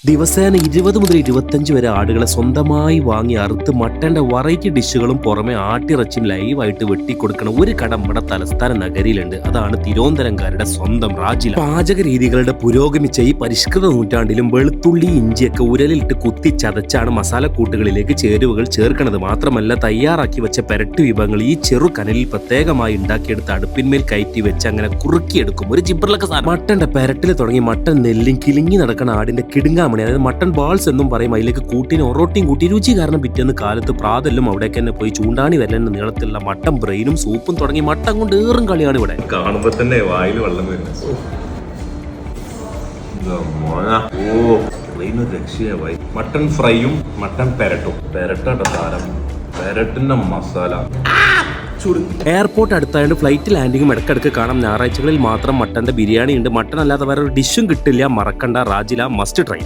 ദിവസേന 20 മുതൽ 25 വരെ ആടുകളെ സ്വന്തമായി വാങ്ങി അറുത്ത് മട്ടന്റെ വെറൈറ്റി ഡിഷുകളും പുറമെ ആട്ടിറച്ചിയും ലൈവായിട്ട് വെട്ടിക്കൊടുക്കണ ഒരു കട നമ്മുടെ തലസ്ഥാന നഗരിയിലുണ്ട്. അതാണ് തിരുവനന്തപുരംകാരുടെ സ്വന്തം റാജില. പാചക രീതികളുടെ പുരോഗമിച്ച ഈ പരിഷ്കൃത നൂറ്റാണ്ടിലും വെളുത്തുള്ളി ഇഞ്ചിയൊക്കെ ഉരലിട്ട് കുത്തി ചതച്ചാണ് മസാലക്കൂട്ടുകളിലേക്ക് ചേരുവകൾ ചേർക്കുന്നത്. മാത്രമല്ല തയ്യാറാക്കി വെച്ച പെരട്ട് വിഭവങ്ങൾ ഈ ചെറു കനലിൽ പ്രത്യേകമായി ഉണ്ടാക്കിയെടുത്ത് അടുപ്പിന്മേൽ കയറ്റി വെച്ച് അങ്ങനെ കുറുക്കിയെടുക്കും. ഒരു ജിബ്രലൊക്കെ സാധനം. മട്ടന്റെ പെരട്ടിൽ തുടങ്ങി മട്ടൻ നെല്ലും കിളിങ്ങി നടക്കുന്ന ആടിന്റെ കിടുങ്ങാമണി, അതായത് മട്ടൺ ബാൾസ് എന്നും പറയും. അതിലേക്ക് കൂട്ടിന് ഒറോട്ടിയും കൂട്ടി രുചി കാരണം പിറ്റേന്ന് കാലത്ത് പ്രാതെല്ലാം അവിടേക്ക് തന്നെ പോയി ചൂണ്ടാണി വരലെന്ന നീളത്തിലുള്ള മട്ടൻ ബ്രെയിനും സൂപ്പും തുടങ്ങി മട്ടൻ കൊണ്ട് ഏറും കളിയാണ് ഇവിടെ. കാണുമ്പോ തന്നെ വായിൽ വെള്ളം വരുന്നു. മട്ടൺ ഫ്രൈയും മട്ടൺ പെരട്ടും. പെരട്ടാട്ട താരം, പെരട്ടിന്റെ മസാല. എയർപോർട്ട് അടുത്തായതുകൊണ്ട് ഫ്ലൈറ്റ് ലാൻഡിങ്ങും ഇടയ്ക്കിടയ്ക്ക് കാണാം. ഞായറാഴ്ചകളിൽ മാത്രം മട്ടന്റെ ബിരിയാണി ഉണ്ട്. മട്ടൻ അല്ലാതെ വേറെ ഒരു ഡിഷും കിട്ടില്ല. മറക്കണ്ട, റാജില മസ്റ്റ് ട്രൈ.